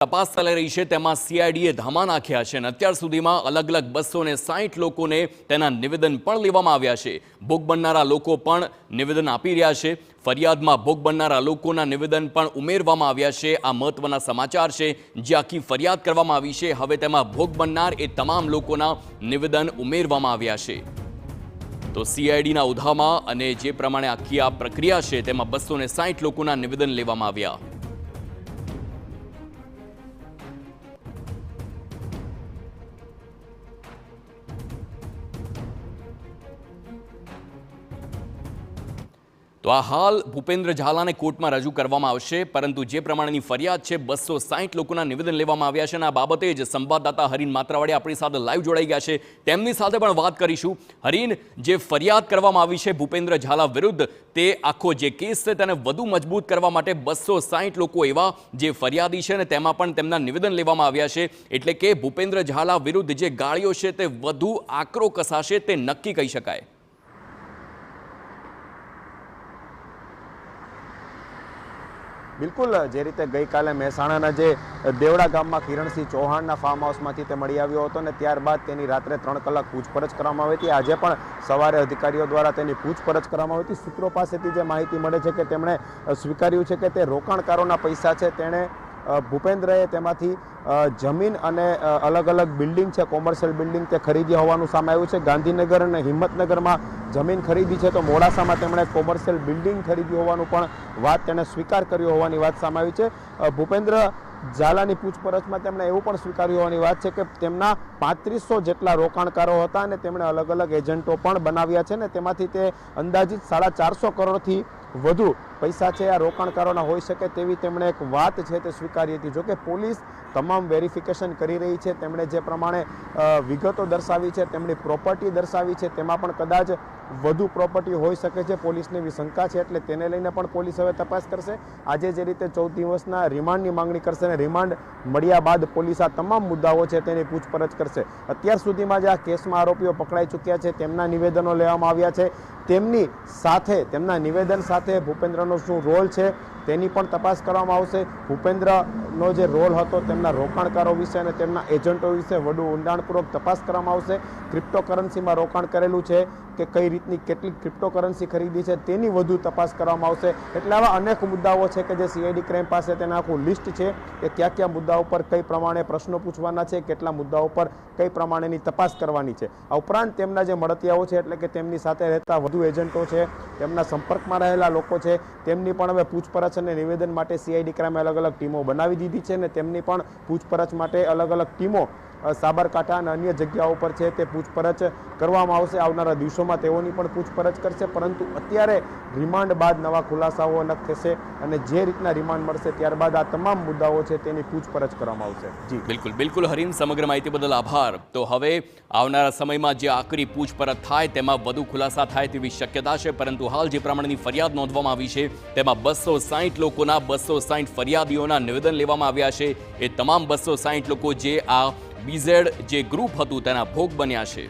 તપાસ ચાલી રહી છે તેમાં સીઆઈડીએ ધામા નાખ્યા છે અને અત્યાર સુધીમાં અલગ અલગ 260 લોકોને તેના નિવેદન પણ લેવામાં આવ્યા છે। ભોગ બનનારા લોકો પણ નિવેદન આપી રહ્યા છે। ફરિયાદમાં ભોગ બનનારા લોકોના નિવેદન પણ ઉમેરવામાં આવ્યા છે। આ મહત્વના સમાચાર છે જે આખી ફરિયાદ કરવામાં આવી છે। હવે તેમાં ભોગ બનનાર એ તમામ લોકોના નિવેદન ઉમેરવામાં આવ્યા છે। તો સીઆઈડીના ઉધામાં અને જે પ્રમાણે આખી આ પ્રક્રિયા છે તેમાં 260 લોકોના નિવેદન લેવામાં આવ્યા। તો આ હાલ ભૂપેન્દ્ર ઝાલાને કોર્ટમાં રજૂ કરવામાં આવશે, પરંતુ જે પ્રમાણેની ફરિયાદ છે 260 લોકોના નિવેદન લેવામાં આવ્યા છે અને આ બાબતે જ સંવાદદાતા હરીન માત્રાવાડી આપણી સાથે લાઈવ જોડાઈ ગયા છે। તેમની સાથે પણ વાત કરીશું। હરીન, જે ફરિયાદ કરવામાં આવી છે ભૂપેન્દ્ર ઝાલા વિરુદ્ધ, તે આખો જે કેસ છે તેને વધુ મજબૂત કરવા માટે 260 લોકો એવા જે ફરિયાદી છે ને તેમાં પણ તેમના નિવેદન લેવામાં આવ્યા છે, એટલે કે ભૂપેન્દ્ર ઝાલા વિરુદ્ધ જે ગાળીઓ છે તે વધુ આકરો કસાશે તે નક્કી કહી શકાય। બિલકુલ, જે રીતે ગઈકાલે મહેસાણાના જે દેવડા ગામમાં કિરણસિંહ ચૌહાણના ફાર્મ હાઉસમાંથી તે મળી આવ્યો હતો ને ત્યારબાદ તેની રાત્રે 3 કલાક પૂછપરછ કરવામાં આવી હતી। આજે પણ સવારે અધિકારીઓ દ્વારા તેની પૂછપરછ કરવામાં આવી હતી। સૂત્રો પાસેથી જે માહિતી મળે છે કે તેમણે સ્વીકાર્યું છે કે તે રોકાણકારોના પૈસા છે તેણે ભૂપેન્દ્રએ તેમાંથી જમીન અને અલગ અલગ બિલ્ડિંગ છે, કોમર્શિયલ બિલ્ડિંગ તે ખરીદી હોવાનું સામે આવ્યું છે। ગાંધીનગર અને હિંમતનગરમાં જમીન ખરીદી છે, તો મોડાસામાં તેમણે કોમર્શિયલ બિલ્ડિંગ ખરીદી હોવાનું પણ વાત તેણે સ્વીકાર કર્યો હોવાની વાત સામે આવી છે। ભૂપેન્દ્ર ઝાલાની પૂછપરછમાં તેમણે એવું પણ સ્વીકાર્યું હોવાની વાત છે કે તેમના 3500 જેટલા રોકાણકારો હતા અને તેમણે અલગ અલગ એજન્ટો પણ બનાવ્યા છે ને તેમાંથી તે અંદાજિત 450 કરોડથી વધુ પૈસા છે આ રોકાણકારોના હોઈ શકે તેવી તેમણે એક વાત છે તે સ્વીકારી હતી। જોકે પોલીસ તમામ વેરિફિકેશન કરી રહી છે। તેમણે જે પ્રમાણે વિગતો દર્શાવી છે, તેમની પ્રોપર્ટી દર્શાવી છે, તેમાં પણ કદાચ વધુ પ્રોપર્ટી હોઈ શકે છે, પોલીસને એવી શંકા છે, એટલે તેને લઈને પણ પોલીસ હવે તપાસ કરશે। આજે જે રીતે 14 દિવસના રિમાન્ડની માંગણી કરશે અને રિમાન્ડ મળ્યા બાદ પોલીસ આ તમામ મુદ્દાઓ છે તેની પૂછપરછ કરશે। અત્યાર સુધીમાં જે આ કેસમાં આરોપીઓ પકડાઈ ચૂક્યા છે તેમના નિવેદનો લેવામાં આવ્યા છે, તેમની સાથે તેમના નિવેદન સાથે ભૂપેન્દ્રનો શું રોલ છે તેની પણ તપાસ કરવામાં આવશે। ભૂપેન્દ્રનો જે રોલ હતો તેમના રોકાણકારો વિશે અને તેમના એજન્ટો વિશે વધુ ઊંડાણપૂર્વક તપાસ કરવામાં આવશે। ક્રિપ્ટોકરન્સીમાં રોકાણ કરેલું છે કે કઈ રીતની કેટલી ક્રિપ્ટોકરન્સી ખરીદી છે તેની વધુ તપાસ કરવામાં આવશે। એટલે આવા અનેક મુદ્દાઓ છે કે જે સીઆઈડી ક્રાઇમ પાસે તેના આખું લિસ્ટ છે કે કયા કયા મુદ્દાઓ પર કઈ પ્રમાણે પ્રશ્નો પૂછવાના છે, કેટલા મુદ્દાઓ પર કઈ પ્રમાણેની તપાસ કરવાની છે। આ ઉપરાંત તેમના જે મળતિયાઓ છે એટલે કે તેમની સાથે રહેતા વધુ એજન્ટો છે, તેમના સંપર્કમાં રહેલા લોકો છે, તેમની પણ હવે પૂછપરછ અને નિવેદન માટે સીઆઈડી ક્રાઇમે અલગ અલગ ટીમો બનાવી દીધી છે અને તેમની પણ પૂછપરછ માટે અલગ અલગ ટીમો સાબરકાંઠા અને અન્ય જગ્યાઓ પર છે તે પૂછપરછ કરવામાં આવશે। આવનારા દિવસોમાં તેઓની પણ પૂછપરછ કરશે, પરંતુ અત્યારે રિમાન્ડ બાદ નવા ખુલાસાઓ અલગ થશે અને જે રીતના રિમાન્ડ મળશે ત્યારબાદ આ તમામ મુદ્દાઓ છે તેની પૂછપરછ કરવામાં આવશે। જી બિલકુલ બિલકુલ હરીન, સમગ્ર માહિતી બદલ આભાર। તો હવે આવનારા સમયમાં જે આકરી પૂછપરછ થાય તેમાં વધુ ખુલાસા થાય તેવી શક્યતા છે, પરંતુ હાલ જે પ્રમાણેની ફરિયાદ નોંધવામાં આવી છે તેમાં 260 લોકોના 260 ફરિયાદીઓના નિવેદન લેવામાં આવ્યા છે। એ તમામ 260 લોકો જે આ બીઝેડ જે ગ્રુપ હતું તેના ભોગ બન્યા છે।